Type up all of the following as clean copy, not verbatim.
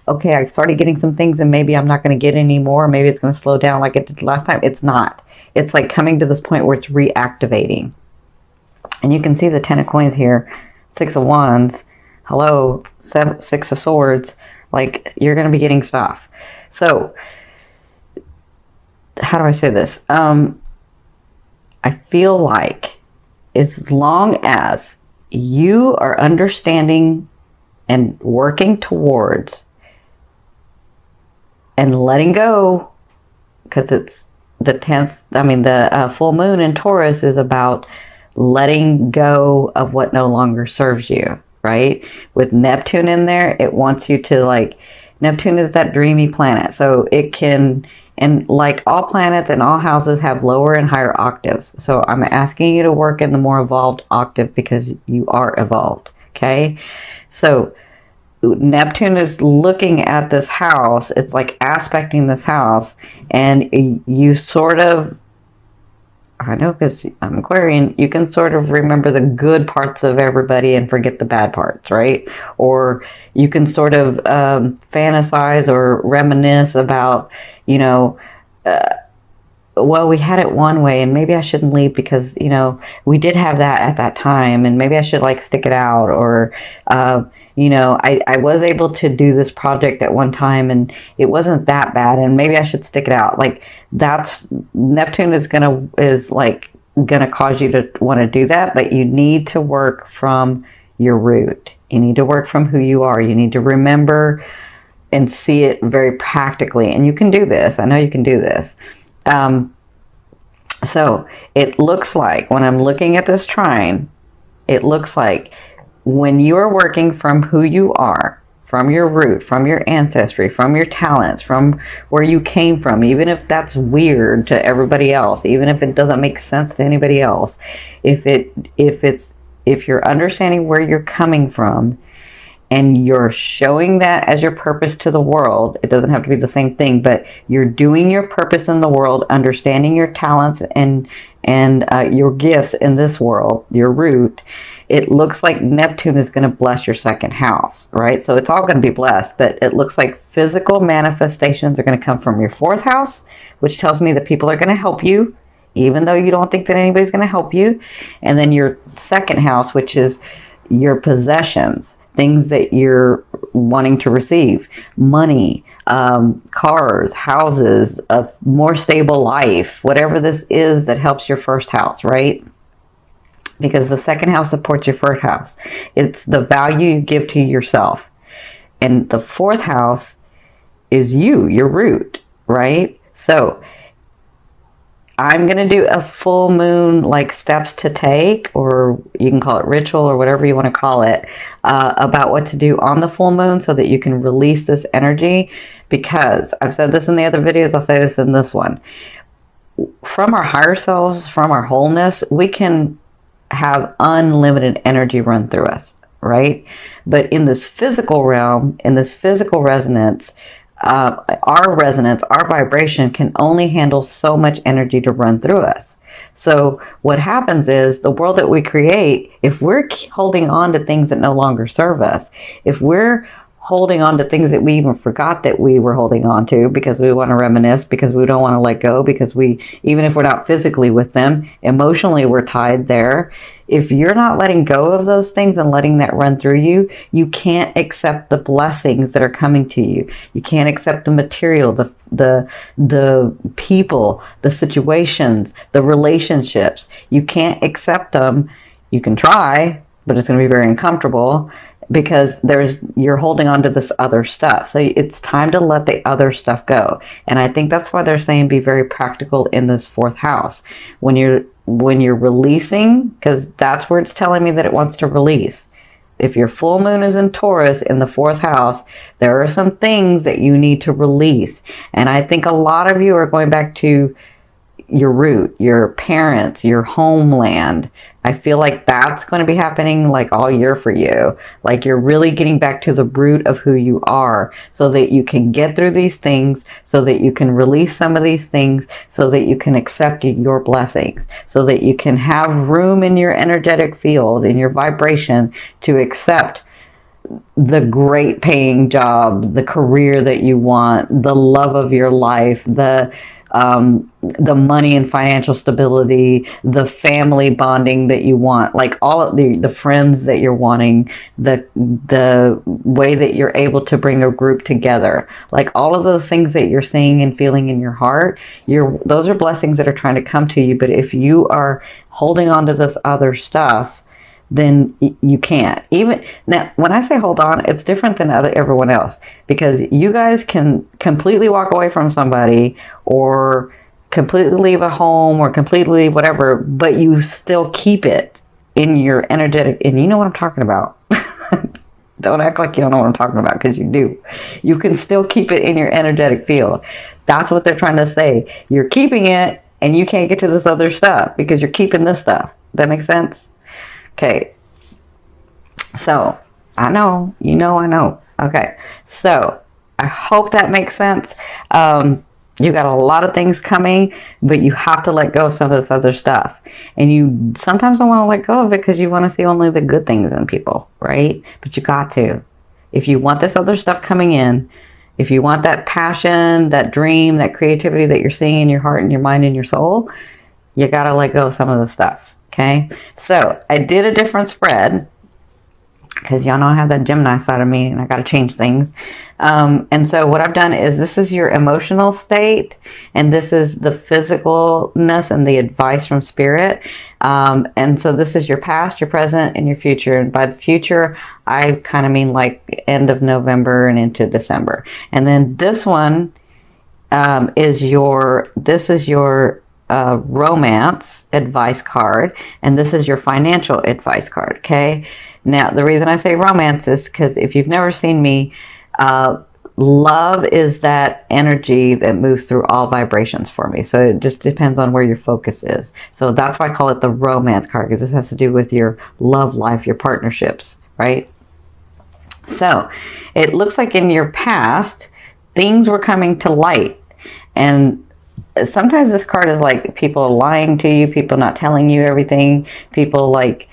okay, I started getting some things and maybe I'm not going to get any more. Maybe it's going to slow down like it did last time. It's not. It's like coming to this point where it's reactivating. And you can see the 10 of coins here, 6 of wands, hello, 6 of swords. Like, you're going to be getting stuff. So, how do I say this? I feel like as long as you are understanding and working towards and letting go, because it's the 10th, I mean, the full moon in Taurus is about letting go of what no longer serves you, right? With Neptune in there, it wants you to, like, Neptune is that dreamy planet. So it can, and like all planets and all houses have lower and higher octaves. So I'm asking you to work in the more evolved octave because you are evolved, okay? So Neptune is looking at this house. It's like aspecting this house, and you sort of, I know because I'm Aquarian, you can sort of remember the good parts of everybody and forget the bad parts, right? Or you can sort of fantasize or reminisce about, you know, well, we had it one way and maybe I shouldn't leave because, you know, we did have that at that time and maybe I should like stick it out. Or, you know, I was able to do this project at one time and it wasn't that bad and maybe I should stick it out. Like, that's, Neptune is gonna cause you to want to do that, but you need to work from your root. You need to work from who you are. You need to remember and see it very practically. And you can do this. I know you can do this. So it looks like when I'm looking at this trine, it looks like when you're working from who you are, from your root, from your ancestry, from your talents, from where you came from, even if that's weird to everybody else, even if it doesn't make sense to anybody else, if you're understanding where you're coming from and you're showing that as your purpose to the world, it doesn't have to be the same thing, but you're doing your purpose in the world, understanding your talents and your gifts in this world, your root, it looks like Neptune is going to bless your second house, right? So it's all going to be blessed, but it looks like physical manifestations are going to come from your fourth house, which tells me that people are going to help you, even though you don't think that anybody's going to help you. And then your second house, which is your possessions, things that you're wanting to receive, money, cars, houses, a more stable life, whatever this is that helps your first house, right? Because the second house supports your first house. It's the value you give to yourself. And the fourth house is you, your root, right? So I'm going to do a full moon, like steps to take, or you can call it ritual or whatever you want to call it, about what to do on the full moon so that you can release this energy. Because I've said this in the other videos, I'll say this in this one. From our higher selves, from our wholeness, we can have unlimited energy run through us, right? But in this physical realm, in this physical resonance, our vibration can only handle so much energy to run through us. So what happens is the world that we create, if we're holding on to things that no longer serve us, if we're holding on to things that we even forgot that we were holding on to because we want to reminisce, because we don't want to let go, because we, even if we're not physically with them, emotionally we're tied there. If you're not letting go of those things and letting that run through you, you can't accept the blessings that are coming to you. You can't accept the material, the people, the situations, the relationships. You can't accept them. You can try, but it's going to be very uncomfortable because you're holding on to this other stuff. So it's time to let the other stuff go. And I think that's why they're saying be very practical in this fourth house. When you're releasing, because that's where it's telling me that it wants to release. If your full moon is in Taurus in the fourth house, there are some things that you need to release. And I think a lot of you are going back to your root, your parents, your homeland. I feel like that's going to be happening like all year for you. Like you're really getting back to the root of who you are so that you can get through these things, so that you can release some of these things, so that you can accept your blessings, so that you can have room in your energetic field, in your vibration, to accept the great paying job, the career that you want, the love of your life, the money and financial stability, the family bonding that you want, like all of the friends that you're wanting, the way that you're able to bring a group together, like all of those things that you're seeing and feeling in your heart, those are blessings that are trying to come to you. But if you are holding on to this other stuff, then you can't. Even now, when I say hold on, it's different than everyone else, because you guys can completely walk away from somebody or completely leave a home or completely leave whatever, but you still keep it in your energetic, and you know what I'm talking about. Don't act like you don't know what I'm talking about, because you do. You can still keep it in your energetic field. That's what they're trying to say. You're keeping it and you can't get to this other stuff because you're keeping this stuff. That makes sense? Okay, so I know, I know. Okay, so I hope that makes sense. You got a lot of things coming, but you have to let go of some of this other stuff. And you sometimes don't want to let go of it because you want to see only the good things in people, right? But you got to. If you want this other stuff coming in, if you want that passion, that dream, that creativity that you're seeing in your heart and your mind and your soul, you got to let go of some of the stuff. Okay, so I did a different spread because y'all know I have that Gemini side of me and I got to change things. And so what I've done is, this is your emotional state and this is the physicalness and the advice from spirit. And so this is your past, your present, and your future. And by the future, I kind of mean like end of November and into December. And then this one is your romance advice card, and this is your financial advice card. Okay, now the reason I say romance is because if you've never seen me, love is that energy that moves through all vibrations for me. So it just depends on where your focus is. So that's why I call it the romance card, because this has to do with your love life, your partnerships, right? So it looks like in your past things were coming to light, and sometimes this card is like people lying to you, people not telling you everything, people like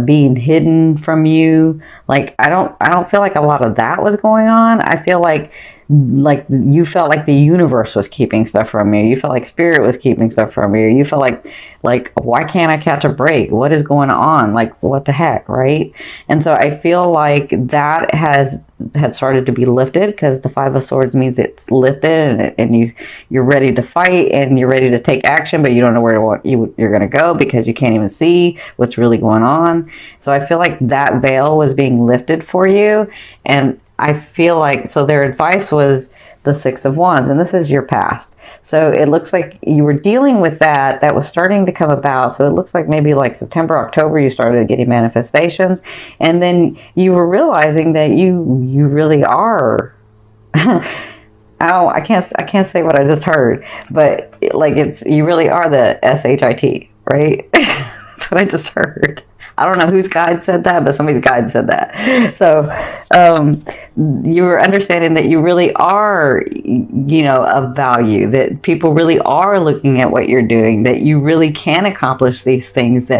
being hidden from you. Like I don't feel like a lot of that was going on. I feel like you felt like the universe was keeping stuff from you. You felt like spirit was keeping stuff from you. You felt like why can't I catch a break? What is going on? Like what the heck, right? And so I feel like that had started to be lifted, because the Five of Swords means it's lifted and you're ready to fight and you're ready to take action, but you don't know where you're going to go because you can't even see what's really going on. So I feel like that veil was being lifted for you, and I feel like, so their advice was the Six of Wands, and this is your past. So it looks like you were dealing with that was starting to come about. So it looks like maybe like September, October, you started getting manifestations, and then you were realizing that you really are. I can't say what I just heard, but like you really are the SHIT, right? That's what I just heard. I don't know whose guide said that, but somebody's guide said that. So you were understanding that you really are, of value, that people really are looking at what you're doing, that you really can accomplish these things.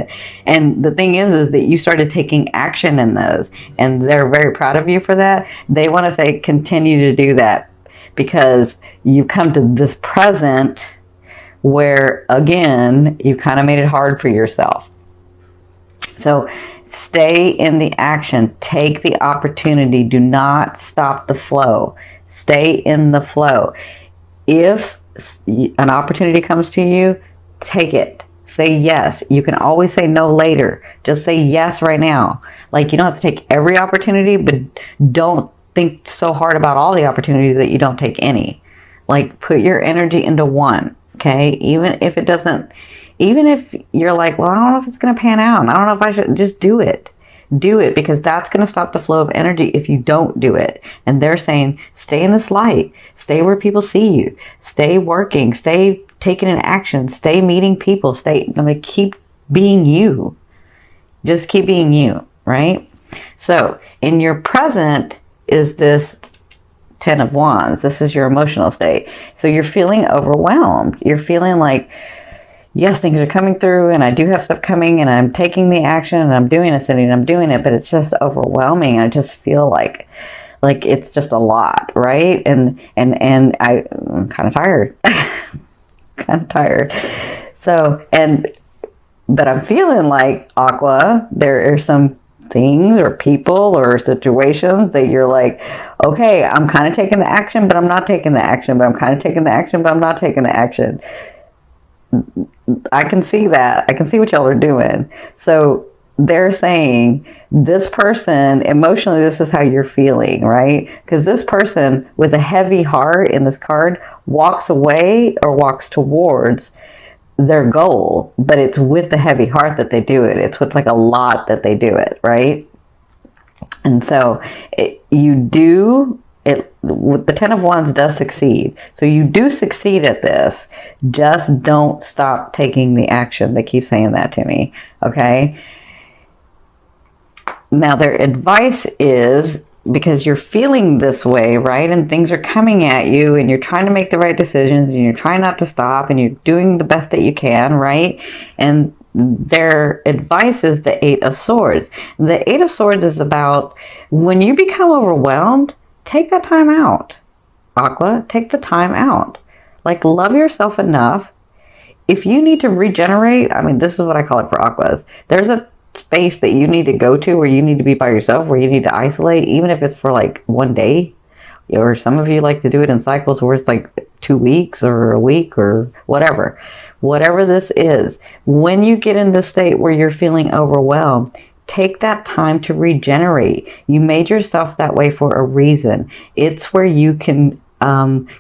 And the thing is that you started taking action in those, and they're very proud of you for that. They want to say continue to do that, because you come to this present where, again, you kind of made it hard for yourself. So stay in the action. Take the opportunity. Do not stop the flow. Stay in the flow. If an opportunity comes to you, take it. Say yes. You can always say no later. Just say yes right now. Like, you don't have to take every opportunity, but don't think so hard about all the opportunities that you don't take any. Like, put your energy into one, okay? Even if you're like, well, I don't know if it's going to pan out, I don't know if I should, just do it. Do it, because that's going to stop the flow of energy if you don't do it. And they're saying, stay in this light, stay where people see you, stay working, stay taking an action, stay meeting people, keep being you. Just keep being you, right? So in your present is this Ten of Wands. This is your emotional state. So you're feeling overwhelmed. You're feeling like yes, things are coming through and I do have stuff coming and I'm taking the action and I'm doing it and I'm doing it, but it's just overwhelming. I just feel like it's just a lot, right? And I'm kind of tired. Kind of tired. So, but I'm feeling like, Aqua, there are some things or people or situations that you're like, okay, I'm kind of taking the action, but I'm not taking the action, but I'm kind of taking the action, but I'm not taking the action. I can see that. I can see what y'all are doing. So they're saying this person, emotionally, this is how you're feeling, right? Because this person with a heavy heart in this card walks away or walks towards their goal, but it's with the heavy heart that they do it. It's with like a lot that they do it, right? And so you do it with the 10 of Wands does succeed. So you do succeed at this. Just don't stop taking the action. They keep saying that to me. Okay. Now their advice is, because you're feeling this way, right? And things are coming at you and you're trying to make the right decisions and you're trying not to stop and you're doing the best that you can, right? And their advice is the 8 of Swords. The 8 of Swords is about when you become overwhelmed, take that time out. Aqua, take the time out. Like, love yourself enough. If you need to regenerate, I mean, this is what I call it for Aquas. There's a space that you need to go to where you need to be by yourself, where you need to isolate, even if it's for like one day, or some of you like to do it in cycles where it's like 2 weeks or a week or whatever this is. When you get in this state where you're feeling overwhelmed, take that time to regenerate. You made yourself that way for a reason. It's where you can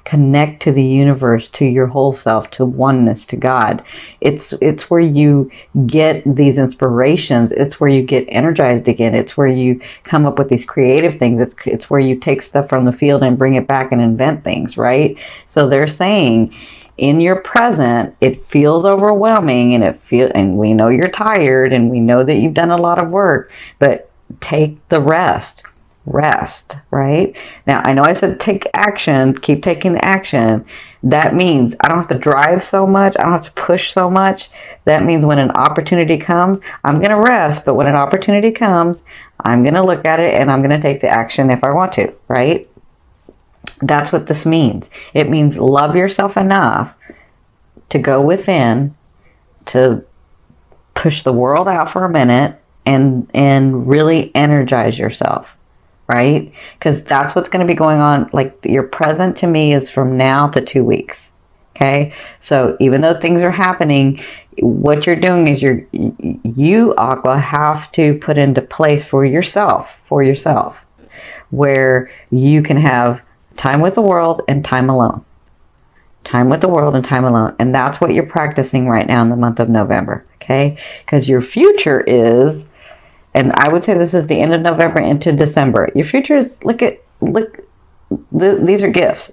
connect to the universe, to your whole self, to oneness, to God. It's where you get these inspirations. It's where you get energized again. It's where you come up with these creative things. It's where you take stuff from the field and bring it back and invent things, right? So they're saying, in your present, it feels overwhelming and we know you're tired and we know that you've done a lot of work, but take the rest, right? Now, I know I said take action, keep taking the action. That means I don't have to drive so much. I don't have to push so much. That means when an opportunity comes, I'm going to rest, but when an opportunity comes, I'm going to look at it and I'm going to take the action if I want to, right? That's what this means. It means love yourself enough to go within, to push the world out for a minute and really energize yourself, right? Because that's what's going to be going on. Like, your present to me is from now to 2 weeks. Okay. So even though things are happening, what you're doing is you, Aqua, have to put into place for yourself, where you can have time with the world and time alone. Time with the world and time alone. And that's what you're practicing right now in the month of November. Okay? Because your future is, and I would say this is the end of November into December. Your future is, these are gifts.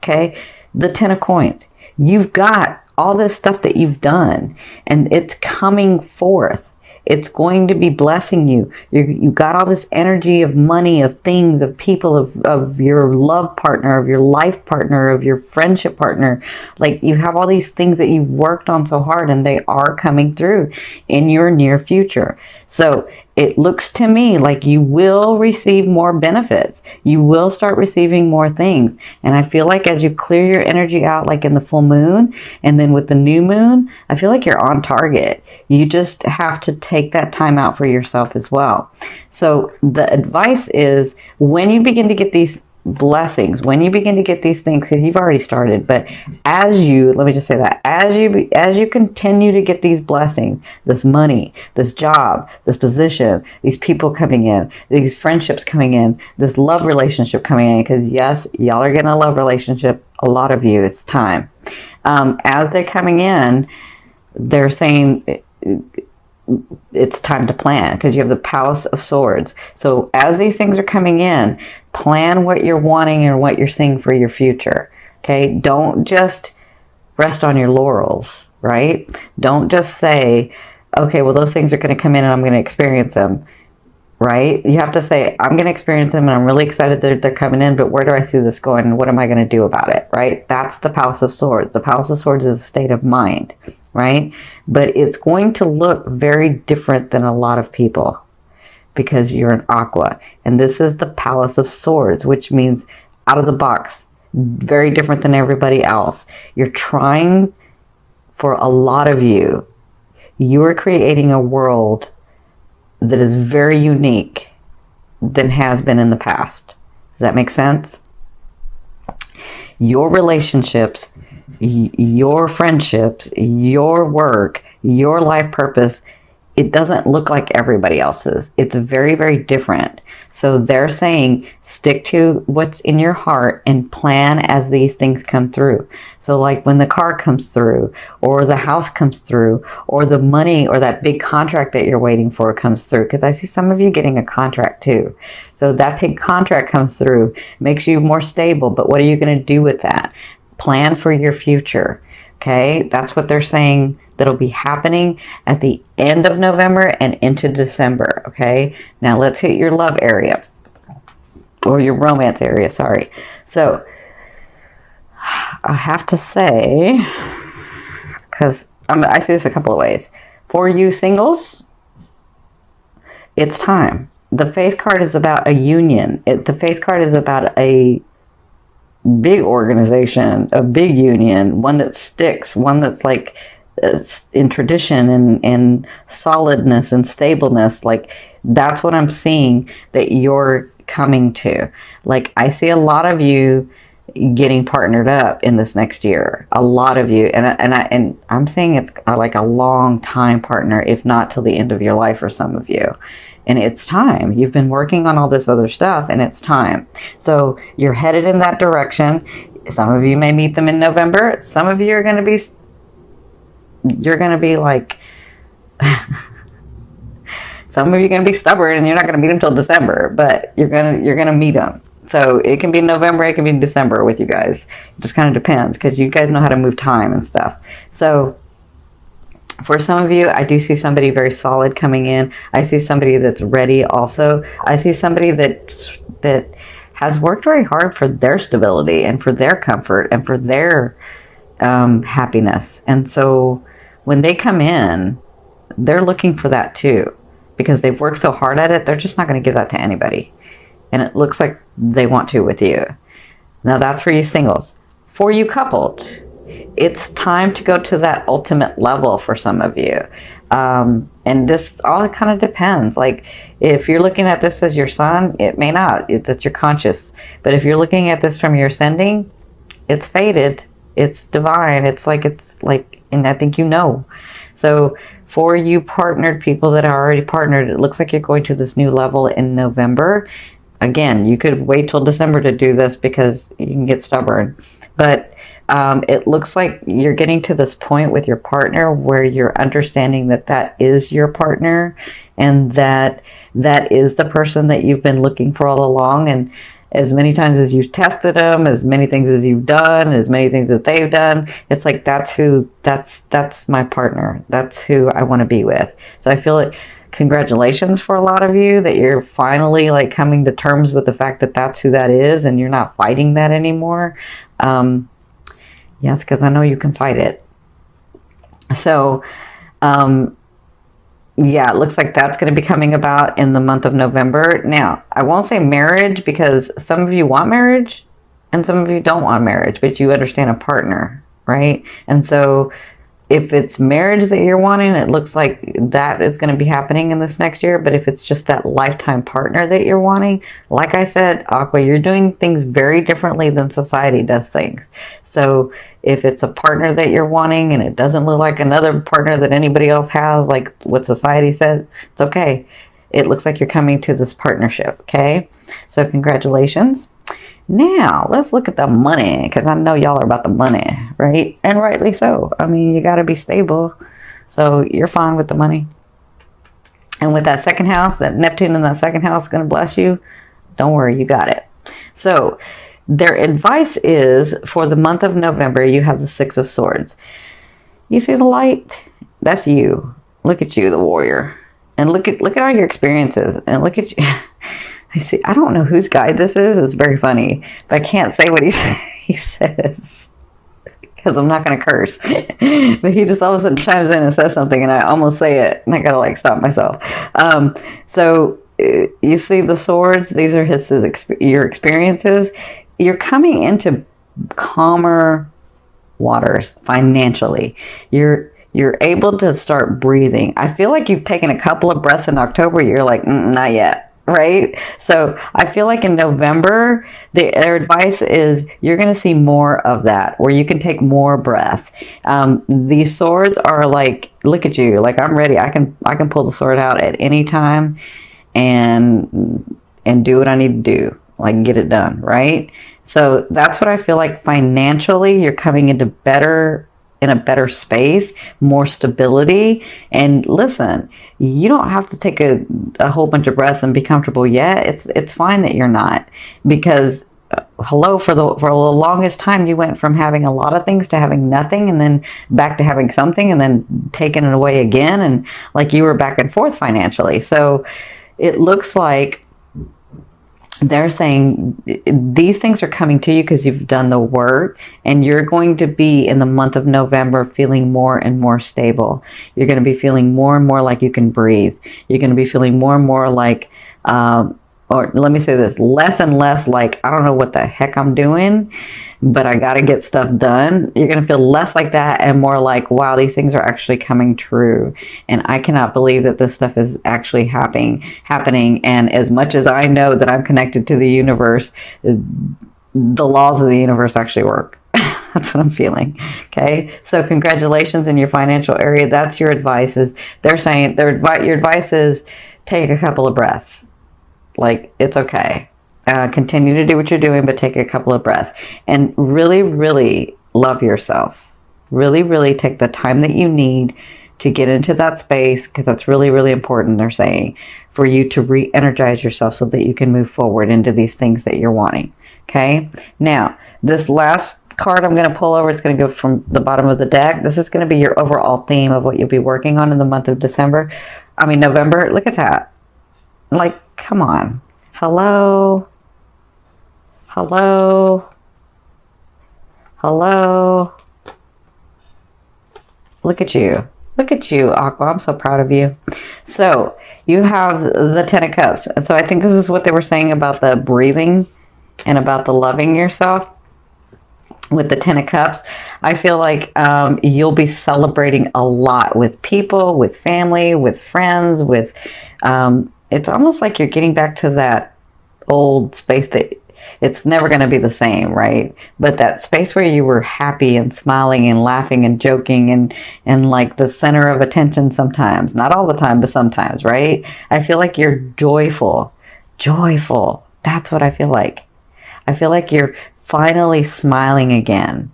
Okay? The 10 of Coins. You've got all this stuff that you've done and it's coming forth. It's going to be blessing you. You've got all this energy of money, of things, of people, of your love partner, of your life partner, of your friendship partner. Like, you have all these things that you've worked on so hard and they are coming through in your near future. So it looks to me like you will receive more benefits. You will start receiving more things. And I feel like as you clear your energy out, like in the full moon and then with the new moon, I feel like you're on target. You just have to take that time out for yourself as well. So the advice is, when you begin to get these blessings, when you begin to get these things, because you've already started, but let me just say that, as you continue to get these blessings, this money, this job, this position, these people coming in, these friendships coming in, this love relationship coming in, because yes, y'all are getting a love relationship, a lot of you, it's time. As they're coming in, they're saying it's time to plan, because you have the Palace of Swords. So as these things are coming in, plan what you're wanting and what you're seeing for your future. Okay? Don't just rest on your laurels, right? Don't just say, okay, well, those things are going to come in and I'm going to experience them. right? You have to say, I'm going to experience them and I'm really excited that they're coming in, but where do I see this going and what am I going to do about it, right? That's the Palace of Swords. The Palace of Swords is a state of mind, right? But it's going to look very different than a lot of people because you're an Aqua. And this is the Palace of Swords, which means out of the box, very different than everybody else. You're trying, for a lot of you, you are creating a world that is very unique than has been in the past. Does that make sense? Your relationships, your friendships, your work, your life purpose, it doesn't look like everybody else's. It's very, very different. So they're saying stick to what's in your heart and plan as these things come through. So like when the car comes through, or the house comes through, or the money or that big contract that you're waiting for comes through. Because I see some of you getting a contract too. So that big contract comes through, makes you more stable. But what are you going to do with that? Plan for your future. Okay, that's what they're saying that'll be happening at the end of November and into December. Okay, now let's hit your love area or your romance area. Sorry. So I have to say, because I see this a couple of ways. For you singles, it's time. The Faith card is about a union. The Faith card is about a big organization, a big union, one that sticks, one that's like in tradition and solidness and stableness. Like that's what I'm seeing that you're coming to. Like I see a lot of you getting partnered up in this next year. A lot of you, and I'm saying it's like a long time partner, if not till the end of your life for some of you. And it's time. You've been working on all this other stuff and it's time. So you're headed in that direction. Some of you may meet them in November. Some of you are going to be, you're going to be like, some of you are going to be stubborn and you're not going to meet them till December, but you're going to meet them. So it can be November, it can be December with you guys. It just kind of depends because you guys know how to move time and stuff. So for some of you, I do see somebody very solid coming in. I see somebody that's ready also. I see somebody that has worked very hard for their stability and for their comfort and for their happiness. And so when they come in, they're looking for that too. Because they've worked so hard at it, they're just not going to give that to anybody. And it looks like they want to with you. Now that's for you singles. For you coupled, it's time to go to that ultimate level for some of you. And this all kind of depends. Like if you're looking at this as your sun, it may not. It's your conscious. But if you're looking at this from your ascending, it's fated. It's divine. It's like, and I think you know. So for you partnered people that are already partnered, it looks like you're going to this new level in November. Again, you could wait till December to do this because you can get stubborn. But it looks like you're getting to this point with your partner where you're understanding that that is your partner and that that is the person that you've been looking for all along. And as many times as you've tested them, as many things as you've done, as many things that they've done, it's like that's my partner. That's who I want to be with. So I feel like congratulations for a lot of you that you're finally like coming to terms with the fact that that's who that is and you're not fighting that anymore. Yes, because I know you can fight it. So, yeah, it looks like that's going to be coming about in the month of November. Now, I won't say marriage because some of you want marriage and some of you don't want marriage, but you understand a partner, right? And so if it's marriage that you're wanting, it looks like that is going to be happening in this next year. But if it's just that lifetime partner that you're wanting, like I said, Aqua, you're doing things very differently than society does things. So if it's a partner that you're wanting and it doesn't look like another partner that anybody else has, like what society said, it's okay. It looks like you're coming to this partnership, okay? So congratulations. Now, let's look at the money, because I know y'all are about the money, right? And rightly so. I mean, you got to be stable. So you're fine with the money. And with that second house, that Neptune in that second house is going to bless you. Don't worry, you got it. So their advice is for the month of November, you have the Six of Swords. You see the light? That's you. Look at you, the warrior. And look at all your experiences, and look at you. I see. I don't know whose guide this is. It's very funny, but I can't say what he says because I'm not going to curse. But he just all of a sudden chimes in and says something, and I almost say it, and I got to like stop myself. So you see the swords. These are your experiences. You're coming into calmer waters financially. You're able to start breathing. I feel like you've taken a couple of breaths in October. You're like, not yet, right? So I feel like in November, their advice is you're going to see more of that, where you can take more breaths. These swords are like, look at you, like I'm ready. I can pull the sword out at any time and do what I need to do, like get it done, right? So that's what I feel like financially. You're coming into in a better space, more stability. And listen, you don't have to take a whole bunch of breaths and be comfortable yet. It's fine that you're not, because hello, for the longest time you went from having a lot of things to having nothing, and then back to having something, and then taking it away again, and like you were back and forth financially. So it looks like they're saying these things are coming to you because you've done the work, and you're going to be in the month of November feeling more and more stable. You're going to be feeling more and more like you can breathe. You're going to be feeling more and more like, or let me say this, less and less like, I don't know what the heck I'm doing, but I got to get stuff done. You're going to feel less like that and more like, wow, these things are actually coming true. And I cannot believe that this stuff is actually happening. And as much as I know that I'm connected to the universe, the laws of the universe actually work. That's what I'm feeling. Okay. So congratulations in your financial area. That's your advice. They're saying your advice is take a couple of breaths. Like, it's okay. Continue to do what you're doing, but take a couple of breaths and really, really love yourself. Really, really take the time that you need to get into that space, because that's really, really important, they're saying, for you to re-energize yourself so that you can move forward into these things that you're wanting. Okay. Now, this last card I'm going to pull over, it's going to go from the bottom of the deck. This is going to be your overall theme of what you'll be working on in the month of November. Look at that. Like, come on. Hello. Look at you, Aqua. I'm so proud of you. So you have the Ten of Cups. And so I think this is what they were saying about the breathing and about the loving yourself. With the Ten of Cups, I feel like you'll be celebrating a lot with people, with family, with friends, it's almost like you're getting back to that old space that it's never going to be the same, right? But that space where you were happy and smiling and laughing and joking and like the center of attention sometimes. Not all the time, but sometimes, right? I feel like you're joyful. That's what I feel like. I feel like you're finally smiling again.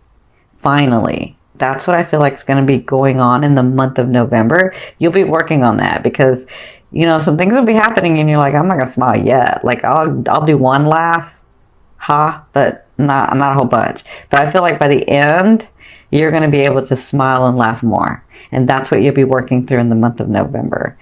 Finally. That's what I feel like is going to be going on in the month of November. You'll be working on that because, you know, some things will be happening and you're like, I'm not going to smile yet. Like I'll do one laugh, but not a whole bunch. But I feel like by the end, you're going to be able to smile and laugh more. And that's what you'll be working through in the month of November.